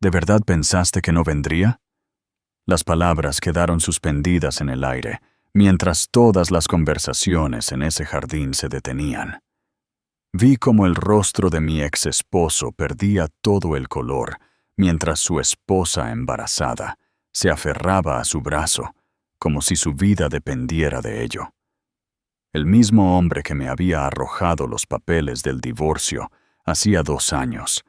¿De verdad pensaste que no vendría? Las palabras quedaron suspendidas en el aire, mientras todas las conversaciones en ese jardín se detenían. Vi cómo el rostro de mi ex esposo perdía todo el color, mientras su esposa embarazada se aferraba a su brazo, como si su vida dependiera de ello. El mismo hombre que me había arrojado los papeles del divorcio hacía 2 años,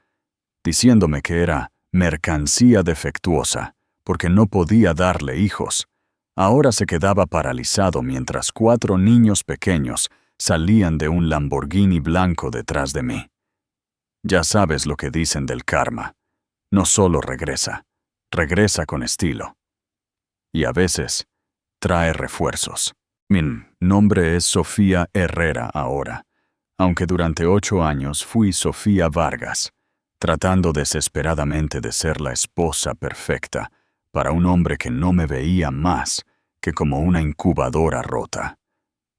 diciéndome que era mercancía defectuosa porque no podía darle hijos, ahora se quedaba paralizado mientras 4 niños pequeños salían de un Lamborghini blanco detrás de mí. Ya sabes lo que dicen del karma. No solo regresa con estilo. Y a veces trae refuerzos. Mi nombre es Sofía Herrera ahora, aunque durante 8 años fui Sofía Vargas, tratando desesperadamente de ser la esposa perfecta para un hombre que no me veía más que como una incubadora rota.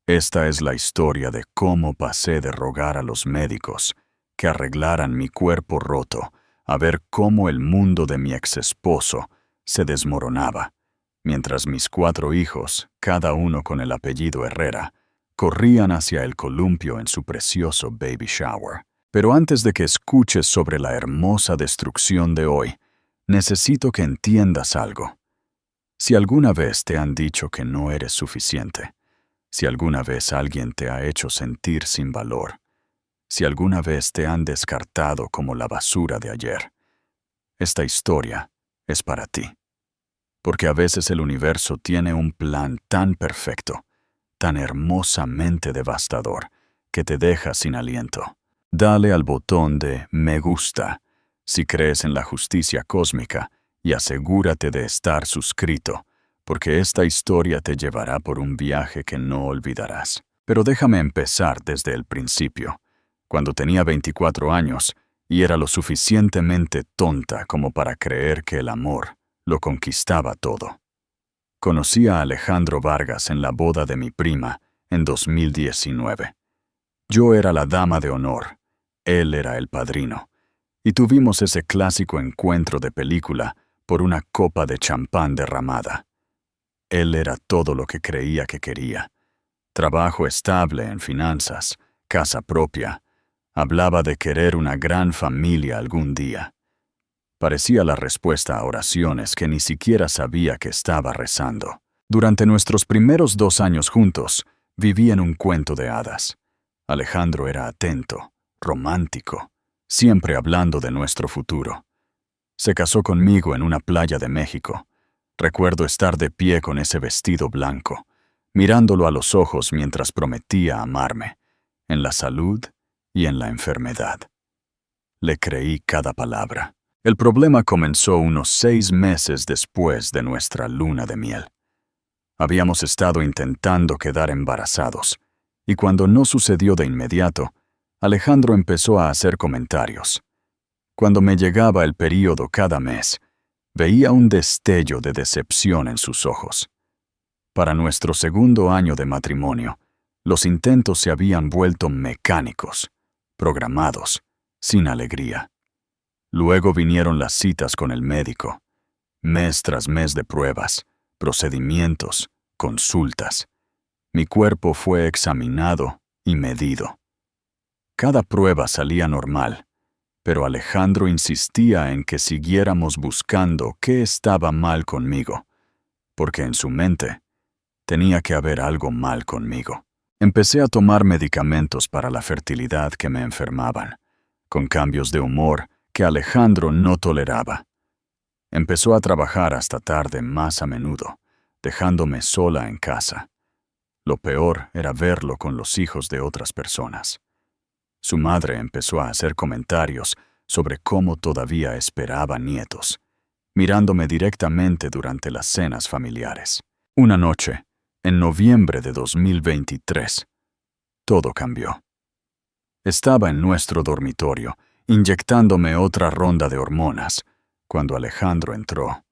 Esta es la historia de cómo pasé de rogar a los médicos que arreglaran mi cuerpo roto a ver cómo el mundo de mi exesposo se desmoronaba, mientras mis 4 hijos, cada uno con el apellido Herrera, corrían hacia el columpio en su precioso baby shower. Pero antes de que escuches sobre la hermosa destrucción de hoy, necesito que entiendas algo. Si alguna vez te han dicho que no eres suficiente, si alguna vez alguien te ha hecho sentir sin valor, si alguna vez te han descartado como la basura de ayer, esta historia es para ti. Porque a veces el universo tiene un plan tan perfecto, tan hermosamente devastador, que te deja sin aliento. Dale al botón de me gusta si crees en la justicia cósmica y asegúrate de estar suscrito, porque esta historia te llevará por un viaje que no olvidarás. Pero déjame empezar desde el principio, cuando tenía 24 años y era lo suficientemente tonta como para creer que el amor lo conquistaba todo. Conocí a Alejandro Vargas en la boda de mi prima en 2019. Yo era la dama de honor, él era el padrino, y tuvimos ese clásico encuentro de película por una copa de champán derramada. Él era todo lo que creía que quería. Trabajo estable en finanzas, casa propia. Hablaba de querer una gran familia algún día. Parecía la respuesta a oraciones que ni siquiera sabía que estaba rezando. Durante nuestros primeros 2 años juntos, viví en un cuento de hadas. Alejandro era atento, romántico, siempre hablando de nuestro futuro. Se casó conmigo en una playa de México. Recuerdo estar de pie con ese vestido blanco, mirándolo a los ojos mientras prometía amarme, en la salud y en la enfermedad. Le creí cada palabra. El problema comenzó unos 6 meses después de nuestra luna de miel. Habíamos estado intentando quedar embarazados, y cuando no sucedió de inmediato, Alejandro empezó a hacer comentarios. Cuando me llegaba el período cada mes, veía un destello de decepción en sus ojos. Para nuestro 2.º año de matrimonio, los intentos se habían vuelto mecánicos, programados, sin alegría. Luego vinieron las citas con el médico, mes tras mes de pruebas, procedimientos, consultas. Mi cuerpo fue examinado y medido. Cada prueba salía normal, pero Alejandro insistía en que siguiéramos buscando qué estaba mal conmigo, porque en su mente tenía que haber algo mal conmigo. Empecé a tomar medicamentos para la fertilidad que me enfermaban, con cambios de humor que Alejandro no toleraba. Empezó a trabajar hasta tarde más a menudo, dejándome sola en casa. Lo peor era verlo con los hijos de otras personas. Su madre empezó a hacer comentarios sobre cómo todavía esperaba nietos, mirándome directamente durante las cenas familiares. Una noche, en noviembre de 2023, todo cambió. Estaba en nuestro dormitorio, inyectándome otra ronda de hormonas, cuando Alejandro entró.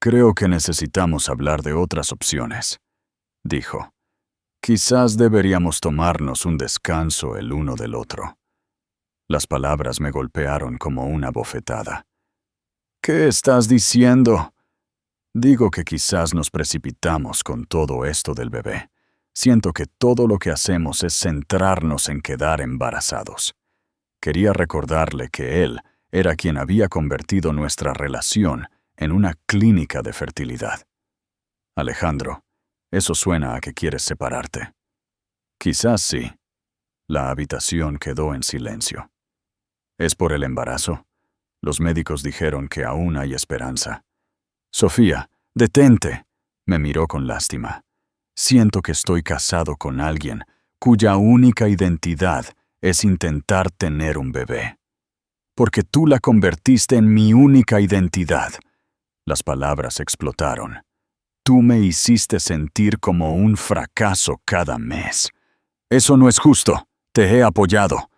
«Creo que necesitamos hablar de otras opciones», dijo. «Quizás deberíamos tomarnos un descanso el uno del otro». Las palabras me golpearon como una bofetada. ¿Qué estás diciendo? Digo que quizás nos precipitamos con todo esto del bebé. Siento que todo lo que hacemos es centrarnos en quedar embarazados. Quería recordarle que él era quien había convertido nuestra relación en una clínica de fertilidad. Alejandro, eso suena a que quieres separarte. Quizás sí. La habitación quedó en silencio. ¿Es por el embarazo? Los médicos dijeron que aún hay esperanza. Sofía, detente. Me miró con lástima. Siento que estoy casado con alguien cuya única identidad es intentar tener un bebé. Porque tú la convertiste en mi única identidad. Las palabras explotaron. Tú me hiciste sentir como un fracaso cada mes. Eso no es justo. Te he apoyado.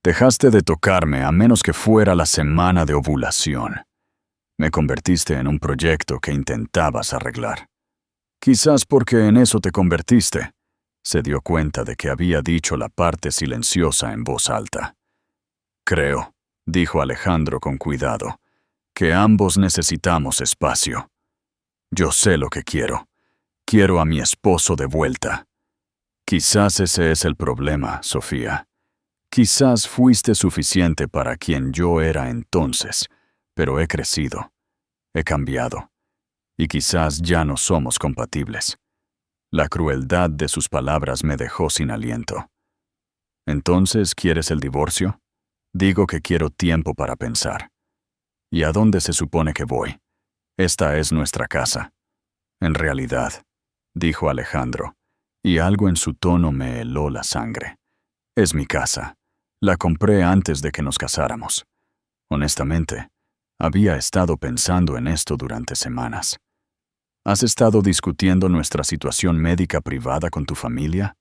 Dejaste de tocarme a menos que fuera la semana de ovulación. Me convertiste en un proyecto que intentabas arreglar. Quizás porque en eso te convertiste. Se dio cuenta de que había dicho la parte silenciosa en voz alta. Creo, dijo Alejandro con cuidado, que ambos necesitamos espacio. Yo sé lo que quiero. Quiero a mi esposo de vuelta. Quizás ese es el problema, Sofía. Quizás fuiste suficiente para quien yo era entonces, pero he crecido, he cambiado, y quizás ya no somos compatibles. La crueldad de sus palabras me dejó sin aliento. ¿Entonces quieres el divorcio? Digo que quiero tiempo para pensar. ¿Y a dónde se supone que voy? Esta es nuestra casa. En realidad, dijo Alejandro, y algo en su tono me heló la sangre. Es mi casa. La compré antes de que nos casáramos. Honestamente, había estado pensando en esto durante semanas. ¿Has estado discutiendo nuestra situación médica privada con tu familia?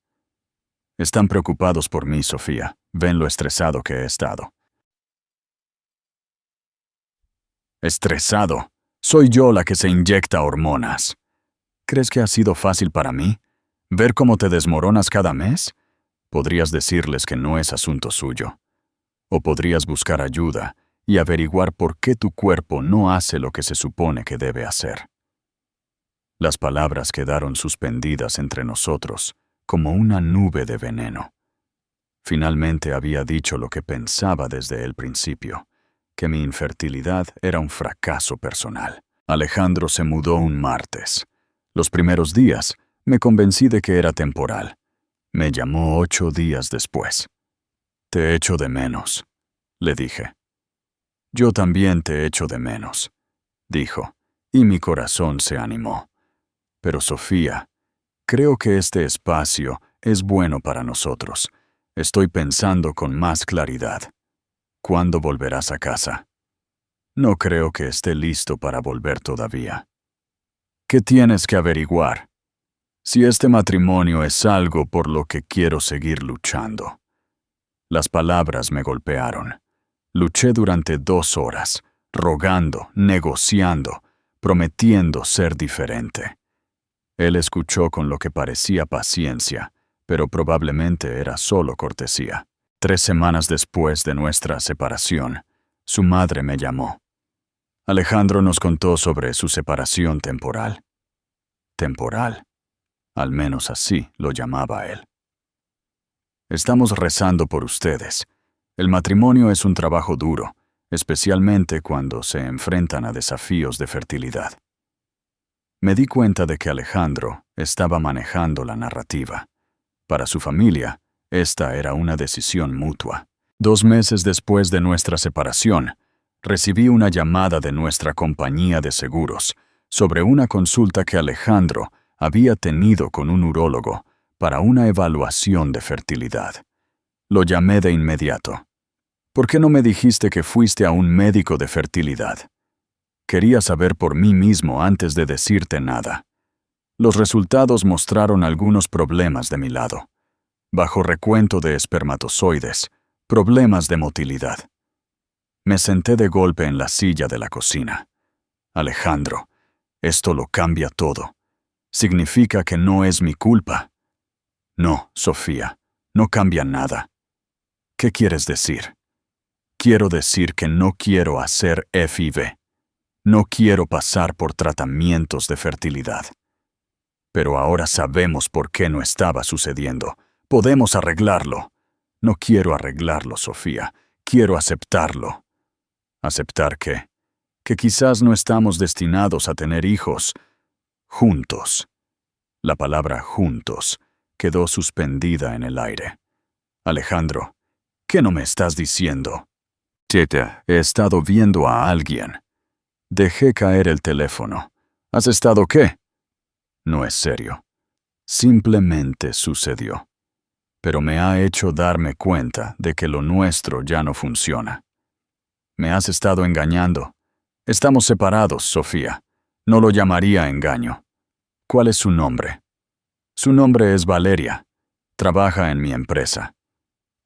Están preocupados por mí, Sofía. Ven lo estresado que he estado. ¿Estresado? Soy yo la que se inyecta hormonas. ¿Crees que ha sido fácil para mí? ¿Ver cómo te desmoronas cada mes? Podrías decirles que no es asunto suyo. O podrías buscar ayuda y averiguar por qué tu cuerpo no hace lo que se supone que debe hacer. Las palabras quedaron suspendidas entre nosotros, como una nube de veneno. Finalmente había dicho lo que pensaba desde el principio, que mi infertilidad era un fracaso personal. Alejandro se mudó un martes. Los primeros días me convencí de que era temporal. Me llamó 8 días después. Te echo de menos, le dije. Yo también te echo de menos, dijo, y mi corazón se animó. Pero Sofía, creo que este espacio es bueno para nosotros. Estoy pensando con más claridad. ¿Cuándo volverás a casa? No creo que esté listo para volver todavía. ¿Qué tienes que averiguar? Si este matrimonio es algo por lo que quiero seguir luchando. Las palabras me golpearon. Luché durante 2 horas, rogando, negociando, prometiendo ser diferente. Él escuchó con lo que parecía paciencia, pero probablemente era solo cortesía. 3 semanas después de nuestra separación, su madre me llamó. Alejandro nos contó sobre su separación temporal. Temporal. Al menos así lo llamaba él. Estamos rezando por ustedes. El matrimonio es un trabajo duro, especialmente cuando se enfrentan a desafíos de fertilidad. Me di cuenta de que Alejandro estaba manejando la narrativa. Para su familia, esta era una decisión mutua. 2 meses después de nuestra separación, recibí una llamada de nuestra compañía de seguros sobre una consulta que Alejandro había tenido con un urólogo para una evaluación de fertilidad. Lo llamé de inmediato. ¿Por qué no me dijiste que fuiste a un médico de fertilidad? Quería saber por mí mismo antes de decirte nada. Los resultados mostraron algunos problemas de mi lado. Bajo recuento de espermatozoides, problemas de motilidad. Me senté de golpe en la silla de la cocina. Alejandro, esto lo cambia todo. Significa que no es mi culpa. No, Sofía, no cambia nada. ¿Qué quieres decir? Quiero decir que no quiero hacer FIV. No quiero pasar por tratamientos de fertilidad. Pero ahora sabemos por qué no estaba sucediendo. Podemos arreglarlo. No quiero arreglarlo, Sofía. Quiero aceptarlo. ¿Aceptar qué? Que quizás no estamos destinados a tener hijos juntos. La palabra juntos quedó suspendida en el aire. Alejandro, ¿qué no me estás diciendo? Teta, he estado viendo a alguien. Dejé caer el teléfono. ¿Has estado qué? No es serio. Simplemente sucedió. Pero me ha hecho darme cuenta de que lo nuestro ya no funciona. Me has estado engañando. Estamos separados, Sofía. No lo llamaría engaño. ¿Cuál es su nombre? Su nombre es Valeria. Trabaja en mi empresa.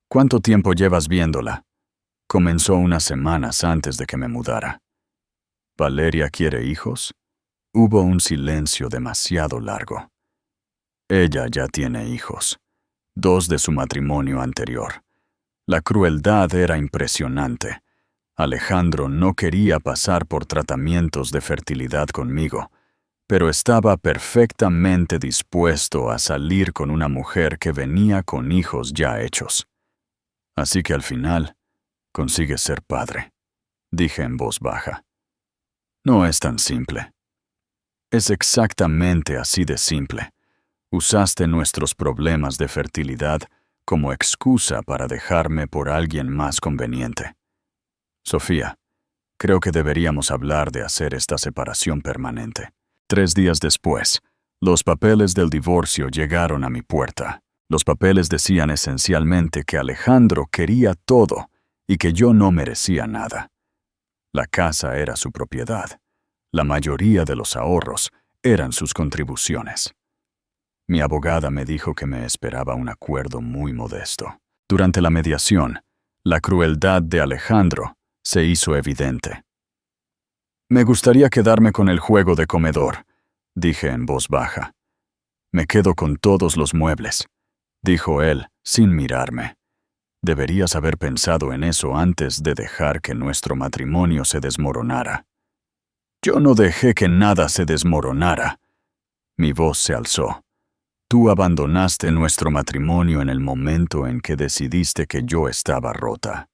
¿Cuánto tiempo llevas viéndola? Comenzó unas semanas antes de que me mudara. ¿Valeria quiere hijos? Hubo un silencio demasiado largo. Ella ya tiene hijos. 2 de su matrimonio anterior. La crueldad era impresionante. Alejandro no quería pasar por tratamientos de fertilidad conmigo, pero estaba perfectamente dispuesto a salir con una mujer que venía con hijos ya hechos. Así que al final, consigue ser padre, dije en voz baja. No es tan simple. Es exactamente así de simple. Usaste nuestros problemas de fertilidad como excusa para dejarme por alguien más conveniente. Sofía, creo que deberíamos hablar de hacer esta separación permanente. 3 días después, los papeles del divorcio llegaron a mi puerta. Los papeles decían esencialmente que Alejandro quería todo y que yo no merecía nada. La casa era su propiedad. La mayoría de los ahorros eran sus contribuciones. Mi abogada me dijo que me esperaba un acuerdo muy modesto. Durante la mediación, la crueldad de Alejandro se hizo evidente. Me gustaría quedarme con el juego de comedor, dije en voz baja. Me quedo con todos los muebles, dijo él sin mirarme. Deberías haber pensado en eso antes de dejar que nuestro matrimonio se desmoronara. Yo no dejé que nada se desmoronara. Mi voz se alzó. Tú abandonaste nuestro matrimonio en el momento en que decidiste que yo estaba rota.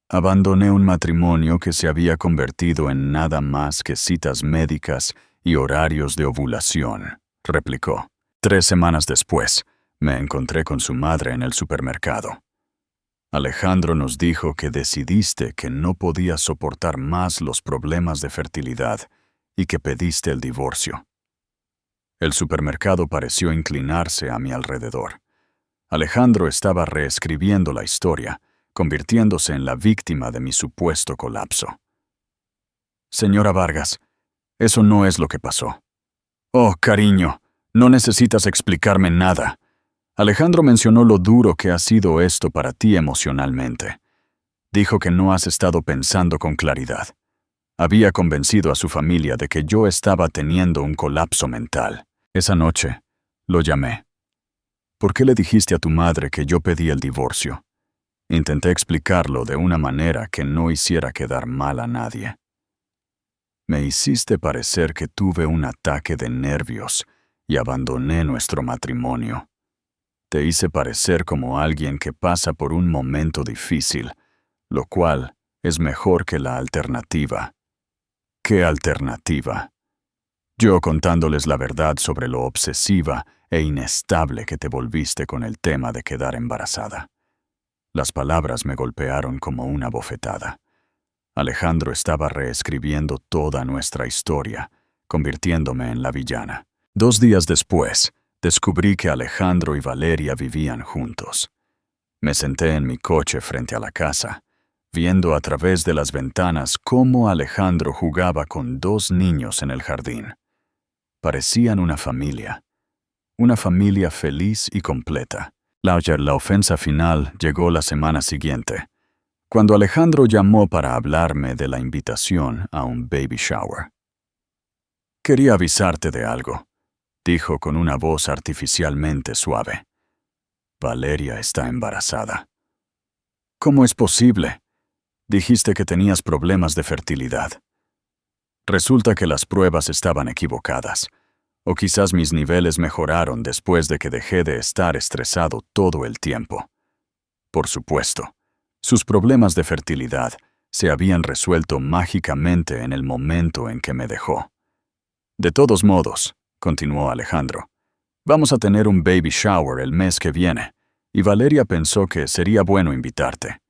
Abandoné un matrimonio que se había convertido en nada más que citas médicas y horarios de ovulación, replicó. 3 semanas después, me encontré con su madre en el supermercado. Alejandro nos dijo que decidiste que no podías soportar más los problemas de fertilidad y que pediste el divorcio. El supermercado pareció inclinarse a mi alrededor. Alejandro estaba reescribiendo la historia, convirtiéndose en la víctima de mi supuesto colapso. Señora Vargas, eso no es lo que pasó. Oh, cariño, no necesitas explicarme nada. Alejandro mencionó lo duro que ha sido esto para ti emocionalmente. Dijo que no has estado pensando con claridad. Había convencido a su familia de que yo estaba teniendo un colapso mental. Esa noche, lo llamé. ¿Por qué le dijiste a tu madre que yo pedí el divorcio? Intenté explicarlo de una manera que no hiciera quedar mal a nadie. Me hiciste parecer que tuve un ataque de nervios y abandoné nuestro matrimonio. Te hice parecer como alguien que pasa por un momento difícil, lo cual es mejor que la alternativa. ¿Qué alternativa? Yo contándoles la verdad sobre lo obsesiva e inestable que te volviste con el tema de quedar embarazada. Las palabras me golpearon como una bofetada. Alejandro estaba reescribiendo toda nuestra historia, convirtiéndome en la villana. 2 días después, descubrí que Alejandro y Valeria vivían juntos. Me senté en mi coche frente a la casa, viendo a través de las ventanas cómo Alejandro jugaba con 2 niños en el jardín. Parecían una familia feliz y completa. La ofensa final llegó la semana siguiente, cuando Alejandro llamó para hablarme de la invitación a un baby shower. Quería avisarte de algo, dijo con una voz artificialmente suave. Valeria está embarazada. ¿Cómo es posible? Dijiste que tenías problemas de fertilidad. Resulta que las pruebas estaban equivocadas. O quizás mis niveles mejoraron después de que dejé de estar estresado todo el tiempo. Por supuesto, sus problemas de fertilidad se habían resuelto mágicamente en el momento en que me dejó. De todos modos, continuó Alejandro, vamos a tener un baby shower el mes que viene, y Valeria pensó que sería bueno invitarte.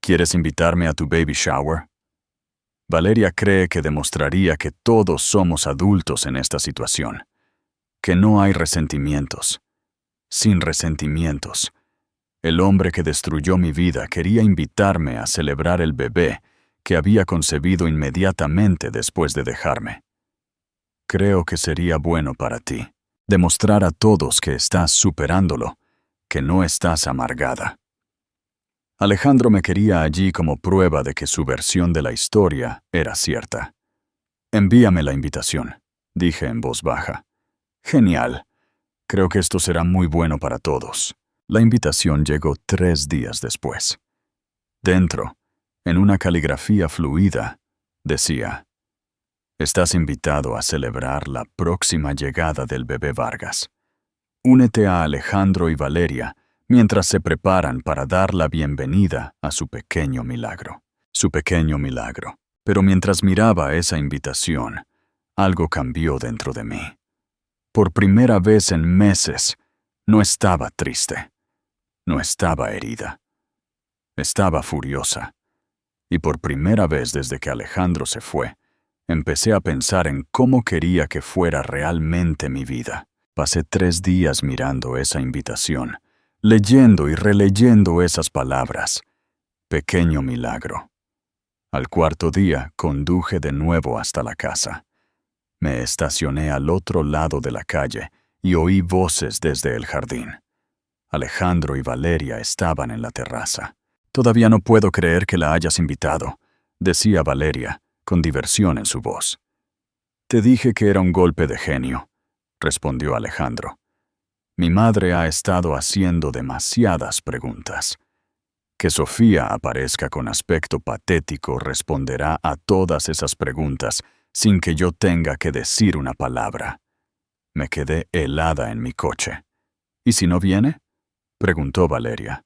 ¿Quieres invitarme a tu baby shower? Valeria cree que demostraría que todos somos adultos en esta situación, que no hay resentimientos. Sin resentimientos. El hombre que destruyó mi vida quería invitarme a celebrar el bebé que había concebido inmediatamente después de dejarme. Creo que sería bueno para ti demostrar a todos que estás superándolo, que no estás amargada. Alejandro me quería allí como prueba de que su versión de la historia era cierta. Envíame la invitación, dije en voz baja. Genial. Creo que esto será muy bueno para todos. La invitación llegó 3 días después. Dentro, en una caligrafía fluida, decía: Estás invitado a celebrar la próxima llegada del bebé Vargas. Únete a Alejandro y Valeria mientras se preparan para dar la bienvenida a su pequeño milagro. Su pequeño milagro. Pero mientras miraba esa invitación, algo cambió dentro de mí. Por primera vez en meses, no estaba triste. No estaba herida. Estaba furiosa. Y por primera vez desde que Alejandro se fue, empecé a pensar en cómo quería que fuera realmente mi vida. Pasé 3 días mirando esa invitación, leyendo y releyendo esas palabras. Pequeño milagro. Al 4.º día conduje de nuevo hasta la casa. Me estacioné al otro lado de la calle y oí voces desde el jardín. Alejandro y Valeria estaban en la terraza. Todavía no puedo creer que la hayas invitado, decía Valeria, con diversión en su voz. Te dije que era un golpe de genio, respondió Alejandro. Mi madre ha estado haciendo demasiadas preguntas. Que Sofía aparezca con aspecto patético responderá a todas esas preguntas sin que yo tenga que decir una palabra. Me quedé helada en mi coche. ¿Y si no viene?, preguntó Valeria.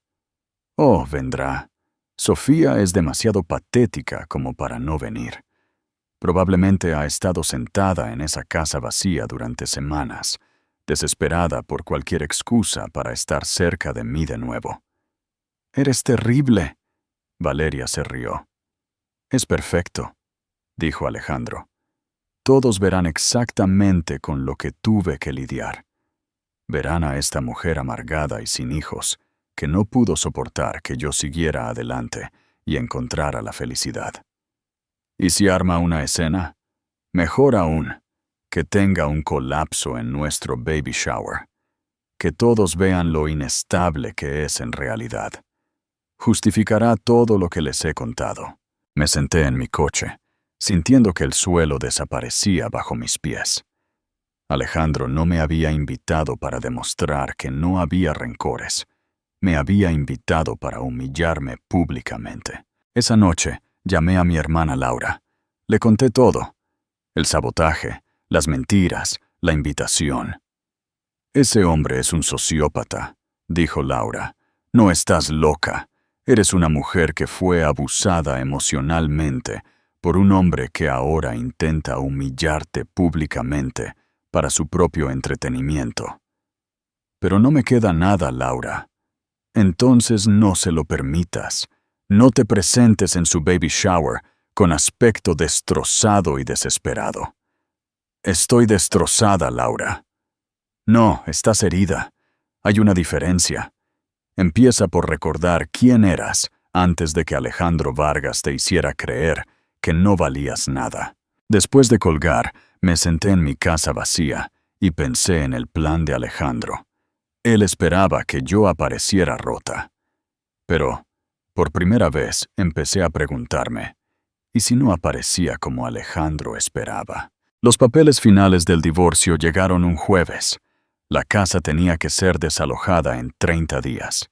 Oh, vendrá. Sofía es demasiado patética como para no venir. Probablemente ha estado sentada en esa casa vacía durante semanas, desesperada por cualquier excusa para estar cerca de mí de nuevo. «Eres terrible», Valeria se rió. «Es perfecto», dijo Alejandro. «Todos verán exactamente con lo que tuve que lidiar. Verán a esta mujer amargada y sin hijos, que no pudo soportar que yo siguiera adelante y encontrara la felicidad. ¿Y si arma una escena? Mejor aún, que tenga un colapso en nuestro baby shower. Que todos vean lo inestable que es en realidad. Justificará todo lo que les he contado». Me senté en mi coche, sintiendo que el suelo desaparecía bajo mis pies. Alejandro no me había invitado para demostrar que no había rencores. Me había invitado para humillarme públicamente. Esa noche llamé a mi hermana Laura. Le conté todo. El sabotaje, las mentiras, la invitación. «Ese hombre es un sociópata», dijo Laura. «No estás loca. Eres una mujer que fue abusada emocionalmente por un hombre que ahora intenta humillarte públicamente para su propio entretenimiento». «Pero no me queda nada, Laura». «Entonces no se lo permitas. No te presentes en su baby shower con aspecto destrozado y desesperado». «Estoy destrozada, Laura». «No, estás herida. Hay una diferencia. Empieza por recordar quién eras antes de que Alejandro Vargas te hiciera creer que no valías nada». Después de colgar, me senté en mi casa vacía y pensé en el plan de Alejandro. Él esperaba que yo apareciera rota. Pero, por primera vez, empecé a preguntarme, ¿y si no aparecía como Alejandro esperaba? Los papeles finales del divorcio llegaron un jueves. La casa tenía que ser desalojada en 30 días.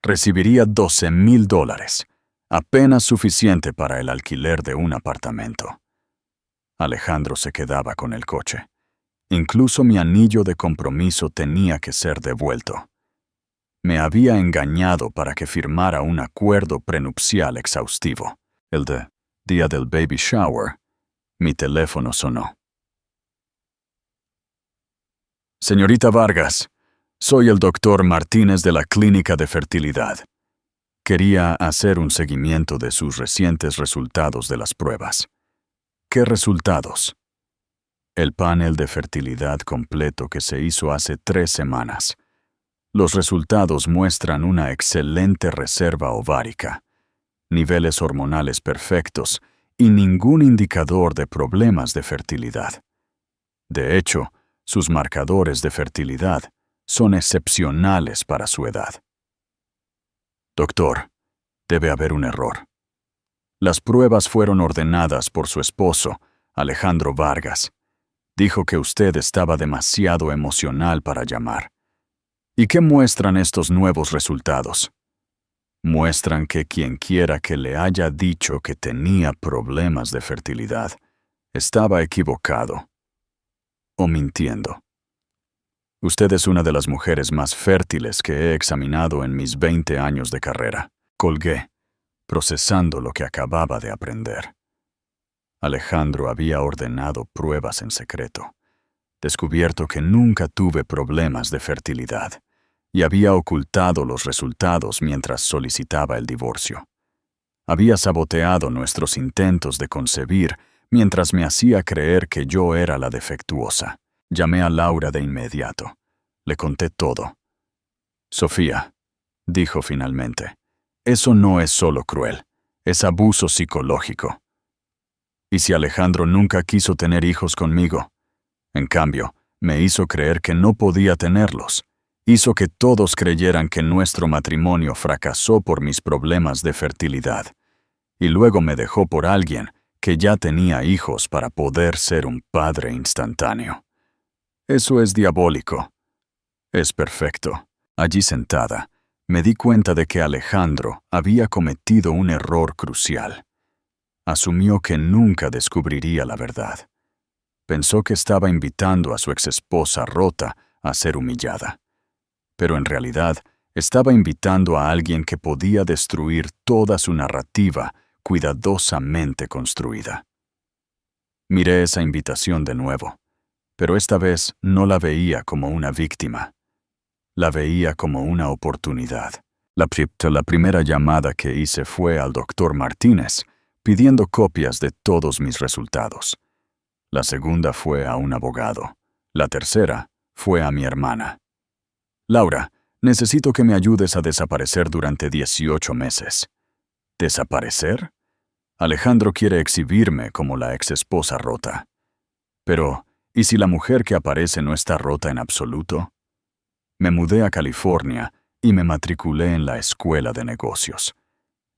Recibiría $12,000. apenas suficiente para el alquiler de un apartamento. Alejandro se quedaba con el coche. Incluso mi anillo de compromiso tenía que ser devuelto. Me había engañado para que firmara un acuerdo prenupcial exhaustivo. El día del baby shower, mi teléfono sonó. Señorita Vargas, soy el doctor Martínez de la Clínica de Fertilidad. Quería hacer un seguimiento de sus recientes resultados de las pruebas. ¿Qué resultados? El panel de fertilidad completo que se hizo hace 3 semanas. Los resultados muestran una excelente reserva ovárica, niveles hormonales perfectos y ningún indicador de problemas de fertilidad. De hecho, sus marcadores de fertilidad son excepcionales para su edad. Doctor, debe haber un error. Las pruebas fueron ordenadas por su esposo, Alejandro Vargas. Dijo que usted estaba demasiado emocional para llamar. ¿Y qué muestran estos nuevos resultados? Muestran que quienquiera que le haya dicho que tenía problemas de fertilidad estaba equivocado o mintiendo. Usted es una de las mujeres más fértiles que he examinado en mis 20 años de carrera. Colgué, procesando lo que acababa de aprender. Alejandro había ordenado pruebas en secreto, descubierto que nunca tuve problemas de fertilidad, y había ocultado los resultados mientras solicitaba el divorcio. Había saboteado nuestros intentos de concebir mientras me hacía creer que yo era la defectuosa. Llamé a Laura de inmediato. Le conté todo. Sofía, dijo finalmente, eso no es solo cruel, es abuso psicológico. ¿Y si Alejandro nunca quiso tener hijos conmigo? En cambio, me hizo creer que no podía tenerlos. Hizo que todos creyeran que nuestro matrimonio fracasó por mis problemas de fertilidad. Y luego me dejó por alguien que ya tenía hijos para poder ser un padre instantáneo. Eso es diabólico. Es perfecto. Allí sentada, me di cuenta de que Alejandro había cometido un error crucial. Asumió que nunca descubriría la verdad. Pensó que estaba invitando a su exesposa rota a ser humillada. Pero en realidad estaba invitando a alguien que podía destruir toda su narrativa cuidadosamente construida. Miré esa invitación de nuevo, pero esta vez no la veía como una víctima. La veía como una oportunidad. La primera llamada que hice fue al doctor Martínez, pidiendo copias de todos mis resultados. La segunda fue a un abogado. La tercera fue a mi hermana. Laura, necesito que me ayudes a desaparecer durante 18 meses. ¿Desaparecer? Alejandro quiere exhibirme como la exesposa rota. Pero, ¿y si la mujer que aparece no está rota en absoluto? Me mudé a California y me matriculé en la escuela de negocios.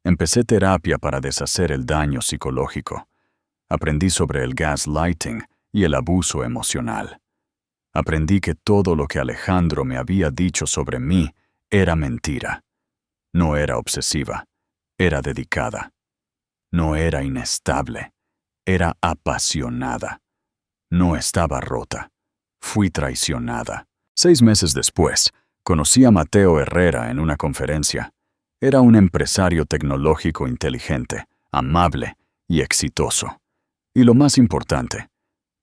Empecé terapia para deshacer el daño psicológico. Aprendí sobre el gaslighting y el abuso emocional. Aprendí que todo lo que Alejandro me había dicho sobre mí era mentira. No era obsesiva, era dedicada. No era inestable, era apasionada. No estaba rota, fui traicionada. 6 meses después, conocí a Mateo Herrera en una conferencia. Era un empresario tecnológico inteligente, amable y exitoso. Y lo más importante,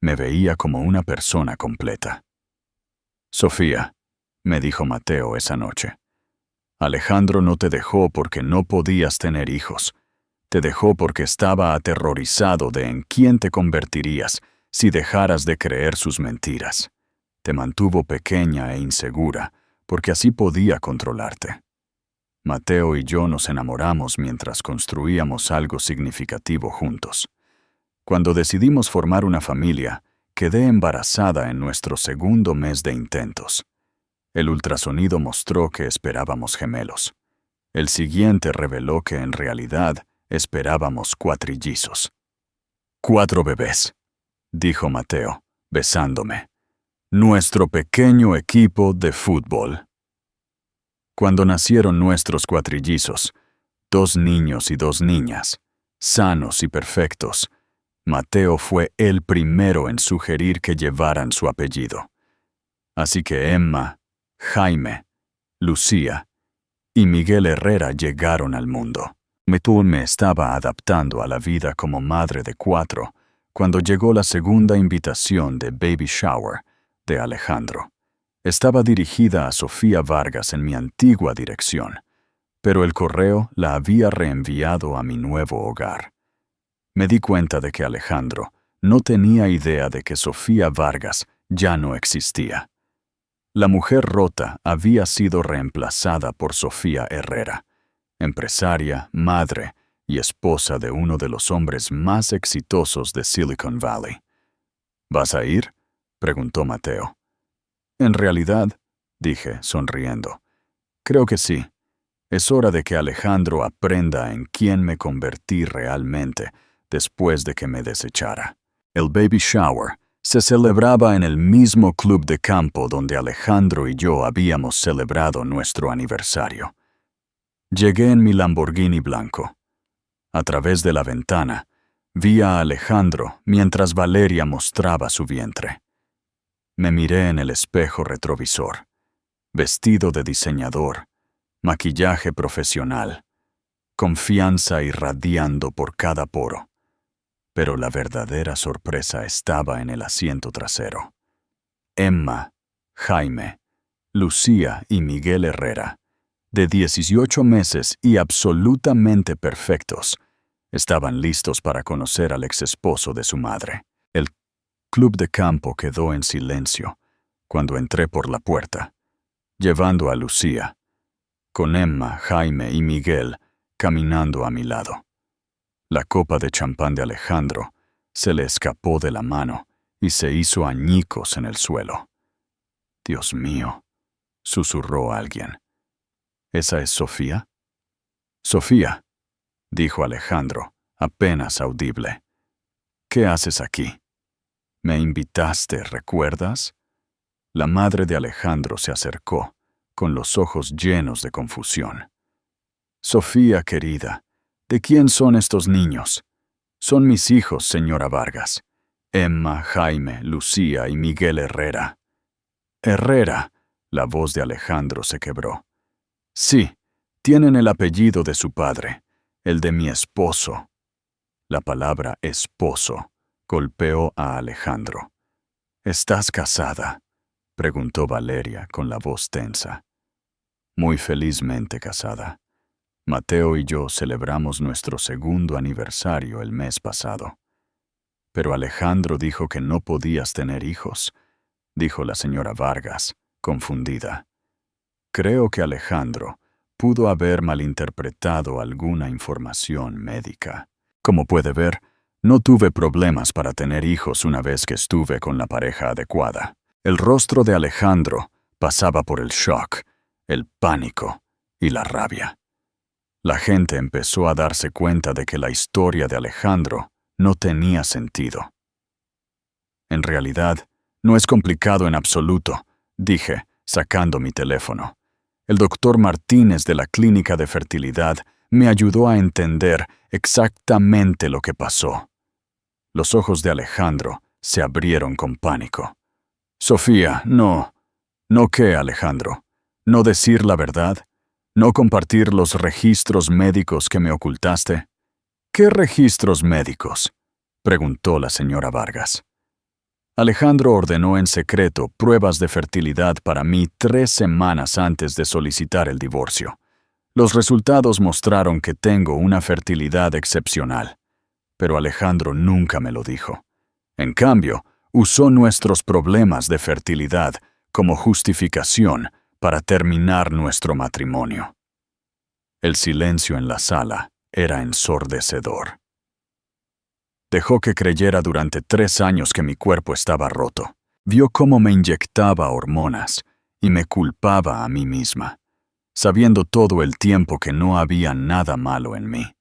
me veía como una persona completa. Sofía, me dijo Mateo esa noche, Alejandro no te dejó porque no podías tener hijos. Te dejó porque estaba aterrorizado de en quién te convertirías si dejaras de creer sus mentiras. Te mantuvo pequeña e insegura, porque así podía controlarte. Mateo y yo nos enamoramos mientras construíamos algo significativo juntos. Cuando decidimos formar una familia, quedé embarazada en nuestro segundo mes de intentos. El ultrasonido mostró que esperábamos gemelos. El siguiente reveló que en realidad esperábamos cuatrillizos. 4 bebés, dijo Mateo, besándome. Nuestro pequeño equipo de fútbol. Cuando nacieron nuestros cuatrillizos, 2 niños y 2 niñas, sanos y perfectos. Mateo fue el primero en sugerir que llevaran su apellido. Así que Emma, Jaime, Lucía y Miguel Herrera llegaron al mundo. Mateo me estaba adaptando a la vida como madre de 4 cuando llegó la segunda invitación de baby shower de Alejandro. Estaba dirigida a Sofía Vargas en mi antigua dirección, pero el correo la había reenviado a mi nuevo hogar. Me di cuenta de que Alejandro no tenía idea de que Sofía Vargas ya no existía. La mujer rota había sido reemplazada por Sofía Herrera, empresaria, madre y esposa de uno de los hombres más exitosos de Silicon Valley. ¿Vas a ir?, preguntó Mateo. En realidad, dije, sonriendo, creo que sí. Es hora de que Alejandro aprenda en quién me convertí realmente después de que me desechara. El baby shower se celebraba en el mismo club de campo donde Alejandro y yo habíamos celebrado nuestro aniversario. Llegué en mi Lamborghini blanco. A través de la ventana, vi a Alejandro mientras Valeria mostraba su vientre. Me miré en el espejo retrovisor, vestido de diseñador, maquillaje profesional, confianza irradiando por cada poro. Pero la verdadera sorpresa estaba en el asiento trasero. Emma, Jaime, Lucía y Miguel Herrera, de 18 meses y absolutamente perfectos, estaban listos para conocer al exesposo de su madre. El club de campo quedó en silencio cuando entré por la puerta, llevando a Lucía, con Emma, Jaime y Miguel caminando a mi lado. La copa de champán de Alejandro se le escapó de la mano y se hizo añicos en el suelo. «Dios mío», susurró alguien. «¿Esa es Sofía?» «Sofía», dijo Alejandro, apenas audible. «¿Qué haces aquí? Me invitaste, ¿recuerdas?» La madre de Alejandro se acercó, con los ojos llenos de confusión. «Sofía, querida, ¿de quién son estos niños?» «Son mis hijos, señora Vargas. Emma, Jaime, Lucía y Miguel Herrera». «Herrera», la voz de Alejandro se quebró. «Sí, tienen el apellido de su padre, el de mi esposo». La palabra esposo golpeó a Alejandro. «¿Estás casada?», preguntó Valeria con la voz tensa. «Muy felizmente casada. Mateo y yo celebramos nuestro segundo aniversario el mes pasado». «Pero Alejandro dijo que no podías tener hijos», dijo la señora Vargas, confundida. Creo que Alejandro pudo haber malinterpretado alguna información médica. Como puede ver, no tuve problemas para tener hijos una vez que estuve con la pareja adecuada. El rostro de Alejandro pasaba por el shock, el pánico y la rabia. La gente empezó a darse cuenta de que la historia de Alejandro no tenía sentido. «En realidad, no es complicado en absoluto», dije, sacando mi teléfono. El doctor Martínez de la clínica de fertilidad me ayudó a entender exactamente lo que pasó. Los ojos de Alejandro se abrieron con pánico. «Sofía, no. ¿No qué, Alejandro? ¿No decir la verdad? ¿No compartir los registros médicos que me ocultaste?» «¿Qué registros médicos?», preguntó la señora Vargas. Alejandro ordenó en secreto pruebas de fertilidad para mí 3 semanas antes de solicitar el divorcio. Los resultados mostraron que tengo una fertilidad excepcional, pero Alejandro nunca me lo dijo. En cambio, usó nuestros problemas de fertilidad como justificación para terminar nuestro matrimonio. El silencio en la sala era ensordecedor. Dejó que creyera durante 3 años que mi cuerpo estaba roto. Vio cómo me inyectaba hormonas y me culpaba a mí misma, sabiendo todo el tiempo que no había nada malo en mí.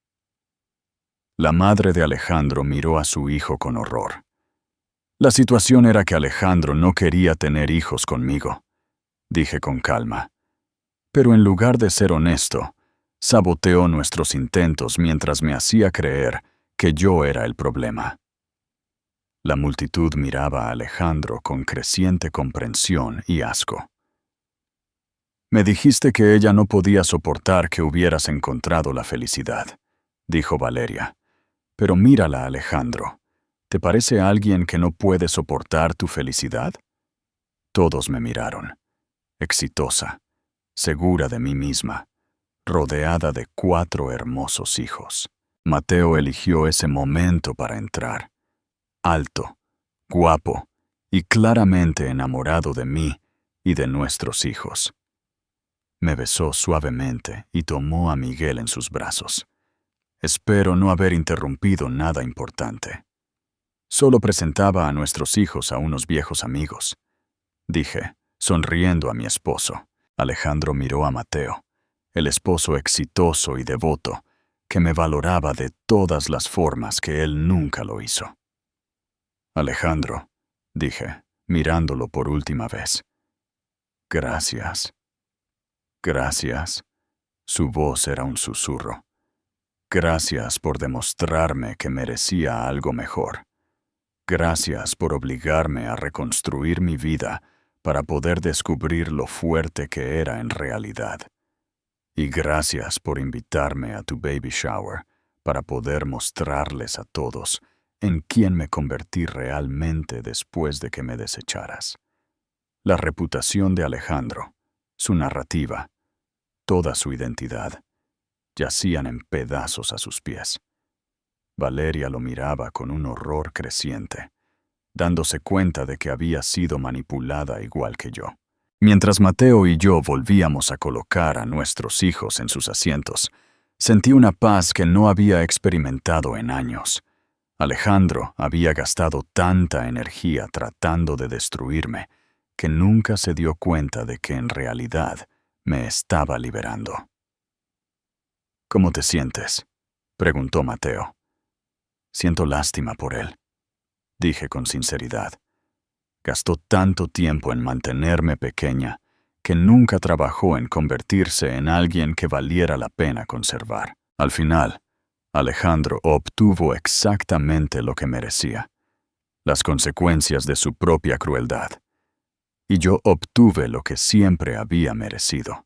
La madre de Alejandro miró a su hijo con horror. La situación era que Alejandro no quería tener hijos conmigo, dije con calma. Pero en lugar de ser honesto, Saboteó nuestros intentos mientras me hacía creer que yo era el problema. La multitud miraba a Alejandro con creciente comprensión y asco. Me dijiste que ella no podía soportar que hubieras encontrado la felicidad, dijo Valeria. Pero mírala, Alejandro. ¿Te parece alguien que no puede soportar tu felicidad? Todos me miraron. Exitosa, segura de mí misma, rodeada de 4 hermosos hijos. Mateo eligió ese momento para entrar. Alto, guapo y claramente enamorado de mí y de nuestros hijos. Me besó suavemente y tomó a Miguel en sus brazos. Espero no haber interrumpido nada importante. Solo presentaba a nuestros hijos a unos viejos amigos, dije, sonriendo a mi esposo. Alejandro miró a Mateo, el esposo exitoso y devoto, que me valoraba de todas las formas que él nunca lo hizo. Alejandro, dije, mirándolo por última vez. Gracias. Gracias. Su voz era un susurro. Gracias por demostrarme que merecía algo mejor. Gracias por obligarme a reconstruir mi vida para poder descubrir lo fuerte que era en realidad. Y gracias por invitarme a tu baby shower para poder mostrarles a todos en quién me convertí realmente después de que me desecharas. La reputación de Alejandro, su narrativa, toda su identidad, yacían en pedazos a sus pies. Valeria lo miraba con un horror creciente, dándose cuenta de que había sido manipulada igual que yo. Mientras Mateo y yo volvíamos a colocar a nuestros hijos en sus asientos, sentí una paz que no había experimentado en años. Alejandro había gastado tanta energía tratando de destruirme que nunca se dio cuenta de que en realidad me estaba liberando. ¿Cómo te sientes?, preguntó Mateo. Siento lástima por él, dije con sinceridad. Gastó tanto tiempo en mantenerme pequeña que nunca trabajó en convertirse en alguien que valiera la pena conservar. Al final, Alejandro obtuvo exactamente lo que merecía, las consecuencias de su propia crueldad. Y yo obtuve lo que siempre había merecido,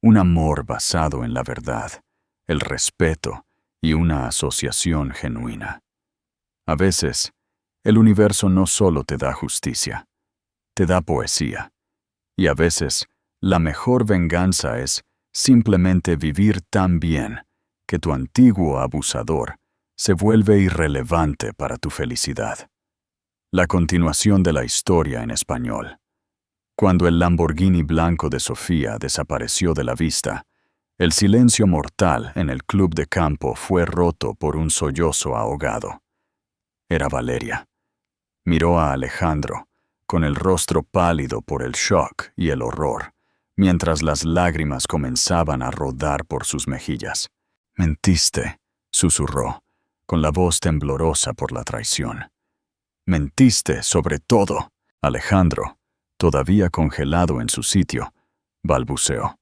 un amor basado en la verdad, el respeto y una asociación genuina. A veces, el universo no solo te da justicia, te da poesía. Y a veces, la mejor venganza es simplemente vivir tan bien que tu antiguo abusador se vuelve irrelevante para tu felicidad. La continuación de la historia en español. Cuando el Lamborghini blanco de Sofía desapareció de la vista, el silencio mortal en el club de campo fue roto por un sollozo ahogado. Era Valeria. Miró a Alejandro, con el rostro pálido por el shock y el horror, mientras las lágrimas comenzaban a rodar por sus mejillas. «Mentiste», susurró, con la voz temblorosa por la traición. «Mentiste sobre todo». Alejandro, todavía congelado en su sitio, balbuceó.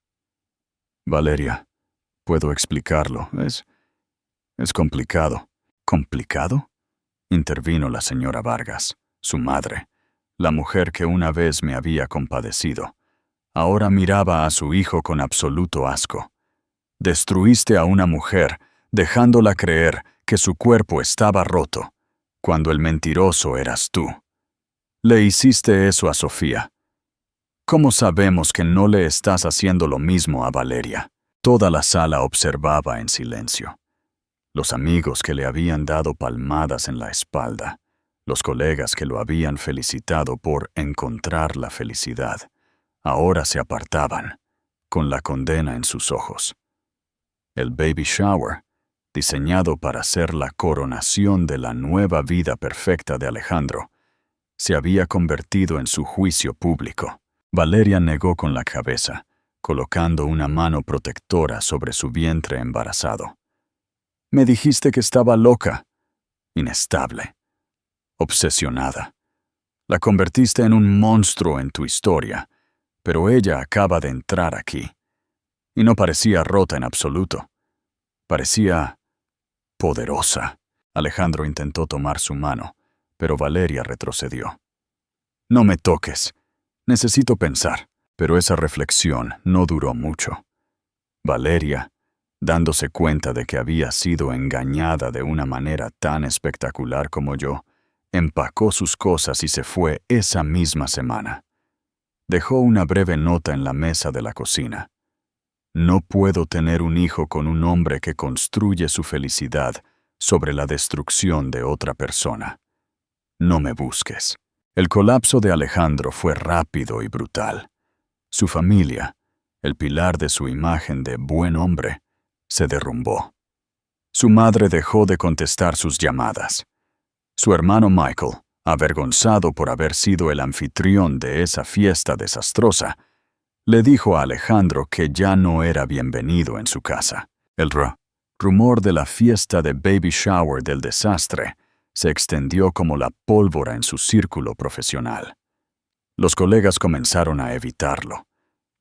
«Valeria, puedo explicarlo. Es complicado». «¿Complicado?», intervino la señora Vargas, su madre, la mujer que una vez me había compadecido. Ahora miraba a su hijo con absoluto asco. «Destruiste a una mujer, dejándola creer que su cuerpo estaba roto, cuando el mentiroso eras tú. Le hiciste eso a Sofía. ¿Cómo sabemos que no le estás haciendo lo mismo a Valeria?» Toda la sala observaba en silencio. Los amigos que le habían dado palmadas en la espalda, los colegas que lo habían felicitado por encontrar la felicidad, ahora se apartaban, con la condena en sus ojos. El baby shower, diseñado para ser la coronación de la nueva vida perfecta de Alejandro, se había convertido en su juicio público. Valeria negó con la cabeza, colocando una mano protectora sobre su vientre embarazado. «Me dijiste que estaba loca, inestable, obsesionada. La convertiste en un monstruo en tu historia, pero ella acaba de entrar aquí. Y no parecía rota en absoluto. Parecía poderosa. Alejandro intentó tomar su mano, pero Valeria retrocedió. No me toques. Necesito pensar. Pero esa reflexión no duró mucho. Valeria, dándose cuenta de que había sido engañada de una manera tan espectacular como yo, empacó sus cosas y se fue esa misma semana. Dejó una breve nota en la mesa de la cocina. No puedo tener un hijo con un hombre que construye su felicidad sobre la destrucción de otra persona. No me busques. El colapso de Alejandro fue rápido y brutal. Su familia, el pilar de su imagen de buen hombre, se derrumbó. Su madre dejó de contestar sus llamadas. Su hermano Michael, avergonzado por haber sido el anfitrión de esa fiesta desastrosa, le dijo a Alejandro que ya no era bienvenido en su casa. El rumor de la fiesta de baby shower del desastre se extendió como la pólvora en su círculo profesional. Los colegas comenzaron a evitarlo.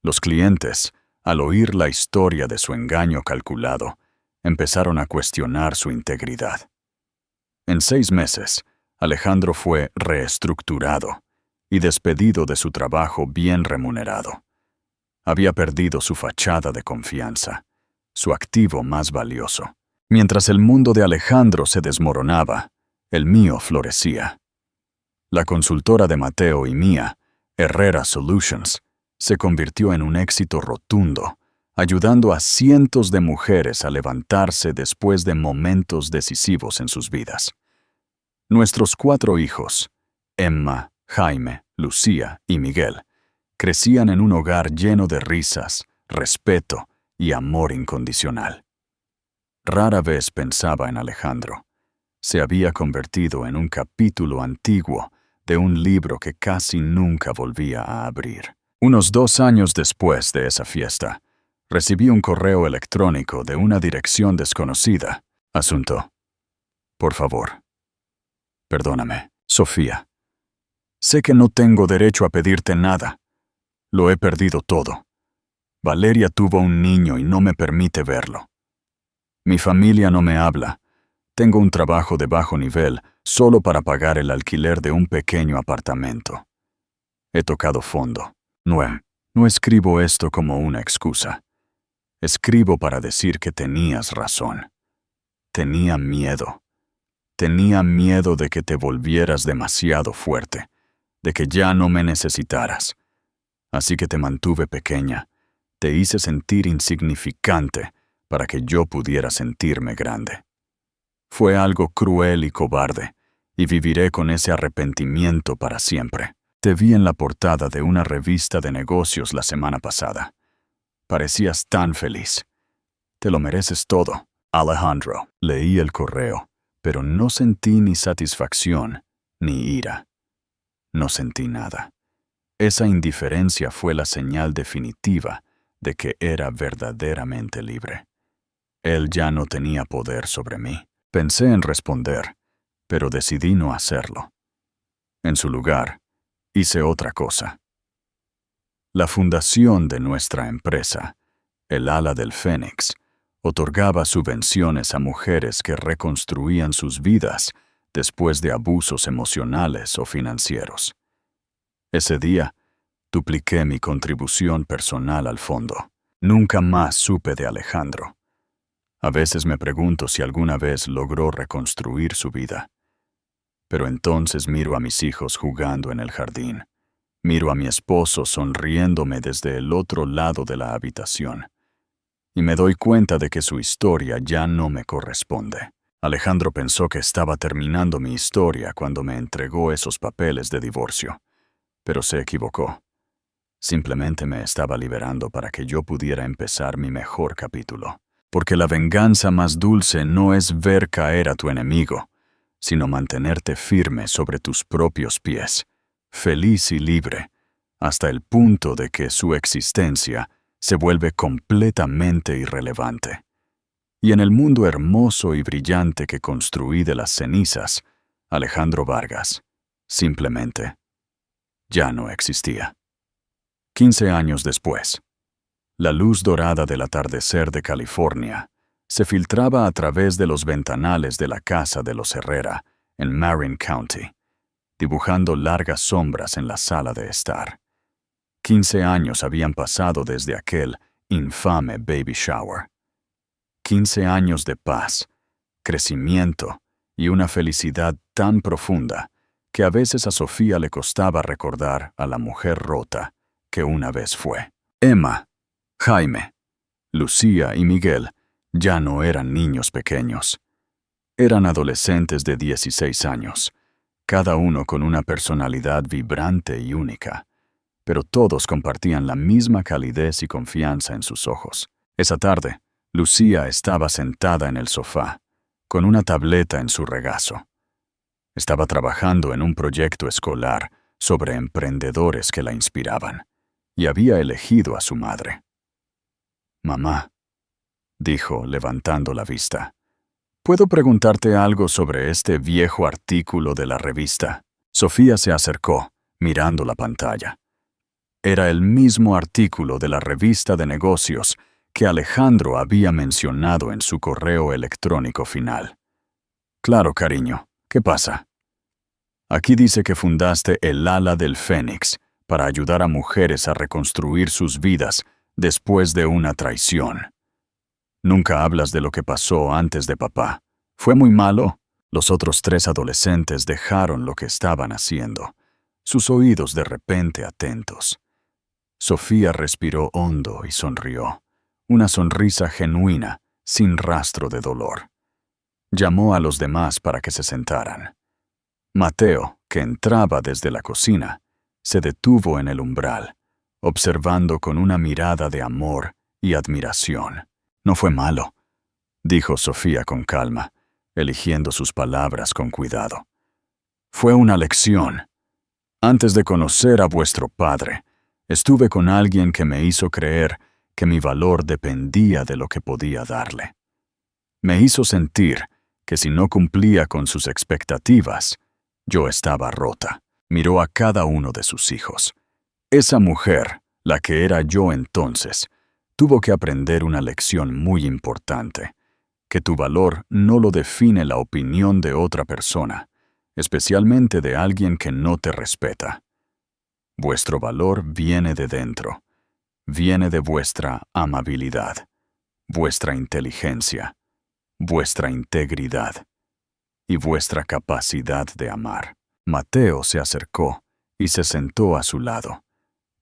Los clientes, al oír la historia de su engaño calculado, empezaron a cuestionar su integridad. En 6 meses, Alejandro fue reestructurado y despedido de su trabajo bien remunerado. Había perdido su fachada de confianza, su activo más valioso. Mientras el mundo de Alejandro se desmoronaba, el mío florecía. La consultora de Mateo y mía, Herrera Solutions, se convirtió en un éxito rotundo, ayudando a cientos de mujeres a levantarse después de momentos decisivos en sus vidas. Nuestros 4 hijos, Emma, Jaime, Lucía y Miguel, crecían en un hogar lleno de risas, respeto y amor incondicional. Rara vez pensaba en Alejandro. Se había convertido en un capítulo antiguo de un libro que casi nunca volvía a abrir. Unos 2 años después de esa fiesta, recibí un correo electrónico de una dirección desconocida. Asunto: por favor. Perdóname, Sofía. Sé que no tengo derecho a pedirte nada. Lo he perdido todo. Valeria tuvo un niño y no me permite verlo. Mi familia no me habla. Tengo un trabajo de bajo nivel solo para pagar el alquiler de un pequeño apartamento. He tocado fondo. No escribo esto como una excusa. Escribo para decir que tenías razón. Tenía miedo. Tenía miedo de que te volvieras demasiado fuerte, de que ya no me necesitaras. Así que te mantuve pequeña. Te hice sentir insignificante para que yo pudiera sentirme grande. Fue algo cruel y cobarde, y viviré con ese arrepentimiento para siempre. Te vi en la portada de una revista de negocios la semana pasada. Parecías tan feliz. Te lo mereces todo, Alejandro. Leí el correo, pero no sentí ni satisfacción ni ira. No sentí nada. Esa indiferencia fue la señal definitiva de que era verdaderamente libre. Él ya no tenía poder sobre mí. Pensé en responder, pero decidí no hacerlo. En su lugar, hice otra cosa. La fundación de nuestra empresa, el Ala del Fénix, otorgaba subvenciones a mujeres que reconstruían sus vidas después de abusos emocionales o financieros. Ese día, dupliqué mi contribución personal al fondo. Nunca más supe de Alejandro. A veces me pregunto si alguna vez logró reconstruir su vida. Pero entonces miro a mis hijos jugando en el jardín. Miro a mi esposo sonriéndome desde el otro lado de la habitación. Y me doy cuenta de que su historia ya no me corresponde. Alejandro pensó que estaba terminando mi historia cuando me entregó esos papeles de divorcio. Pero se equivocó. Simplemente me estaba liberando para que yo pudiera empezar mi mejor capítulo. Porque la venganza más dulce no es ver caer a tu enemigo, sino mantenerte firme sobre tus propios pies, feliz y libre, hasta el punto de que su existencia se vuelve completamente irrelevante. Y en el mundo hermoso y brillante que construí de las cenizas, Alejandro Vargas, simplemente, ya no existía. 15 años después, La luz dorada del atardecer de California se filtraba a través de los ventanales de la casa de los Herrera, en Marin County, dibujando largas sombras en la sala de estar. 15 años habían pasado desde aquel infame baby shower. 15 años de paz, crecimiento y una felicidad tan profunda que a veces a Sofía le costaba recordar a la mujer rota que una vez fue. Emma, Jaime, Lucía y Miguel ya no eran niños pequeños. Eran adolescentes de 16 años, cada uno con una personalidad vibrante y única, pero todos compartían la misma calidez y confianza en sus ojos. Esa tarde, Lucía estaba sentada en el sofá, con una tableta en su regazo. Estaba trabajando en un proyecto escolar sobre emprendedores que la inspiraban, y había elegido a su madre. «Mamá», dijo levantando la vista, «¿puedo preguntarte algo sobre este viejo artículo de la revista?» Sofía se acercó, mirando la pantalla. Era el mismo artículo de la revista de negocios que Alejandro había mencionado en su correo electrónico final. «Claro, cariño. ¿Qué pasa?» «Aquí dice que fundaste el Ala del Fénix para ayudar a mujeres a reconstruir sus vidas después de una traición. Nunca hablas de lo que pasó antes de papá. ¿Fue muy malo?» Los otros 3 adolescentes dejaron lo que estaban haciendo, sus oídos de repente atentos. Sofía respiró hondo y sonrió, una sonrisa genuina, sin rastro de dolor. Llamó a los demás para que se sentaran. Mateo, que entraba desde la cocina, se detuvo en el umbral, observando con una mirada de amor y admiración. «No fue malo», dijo Sofía con calma, eligiendo sus palabras con cuidado. «Fue una lección. Antes de conocer a vuestro padre, estuve con alguien que me hizo creer que mi valor dependía de lo que podía darle. Me hizo sentir que si no cumplía con sus expectativas, yo estaba rota». Miró a cada uno de sus hijos. Esa mujer, la que era yo entonces, tuvo que aprender una lección muy importante, que tu valor no lo define la opinión de otra persona, especialmente de alguien que no te respeta. Vuestro valor viene de dentro, viene de vuestra amabilidad, vuestra inteligencia, vuestra integridad y vuestra capacidad de amar. Mateo se acercó y se sentó a su lado,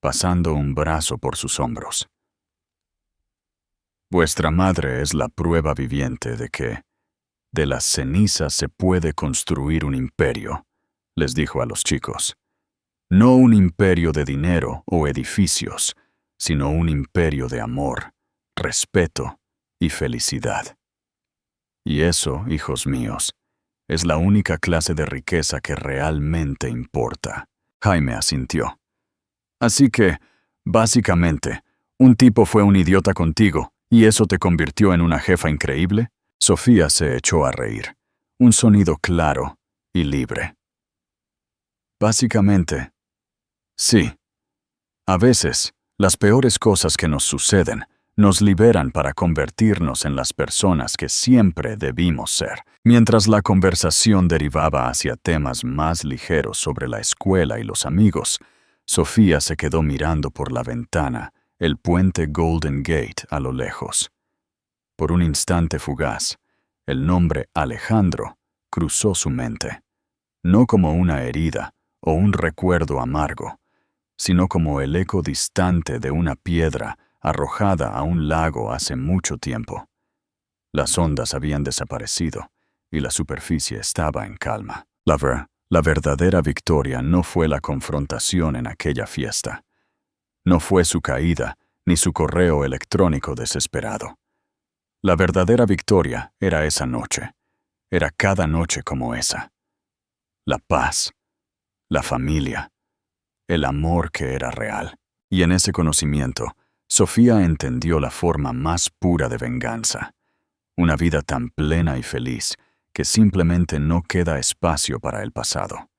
pasando un brazo por sus hombros. «Vuestra madre es la prueba viviente de que de las cenizas se puede construir un imperio», les dijo a los chicos. «No un imperio de dinero o edificios, sino un imperio de amor, respeto y felicidad. Y eso, hijos míos, es la única clase de riqueza que realmente importa». Jaime asintió. «Así que, básicamente, un tipo fue un idiota contigo, ¿y eso te convirtió en una jefa increíble?» Sofía se echó a reír, un sonido claro y libre. «Básicamente, sí. A veces, las peores cosas que nos suceden nos liberan para convertirnos en las personas que siempre debimos ser». Mientras la conversación derivaba hacia temas más ligeros sobre la escuela y los amigos, Sofía se quedó mirando por la ventana el puente Golden Gate a lo lejos. Por un instante fugaz, el nombre Alejandro cruzó su mente, no como una herida o un recuerdo amargo, sino como el eco distante de una piedra arrojada a un lago hace mucho tiempo. Las ondas habían desaparecido y la superficie estaba en calma. La verdadera victoria no fue la confrontación en aquella fiesta. No fue su caída ni su correo electrónico desesperado. La verdadera victoria era esa noche. Era cada noche como esa. La paz, la familia, el amor que era real. Y en ese conocimiento, Sofía entendió la forma más pura de venganza. Una vida tan plena y feliz que simplemente no queda espacio para el pasado.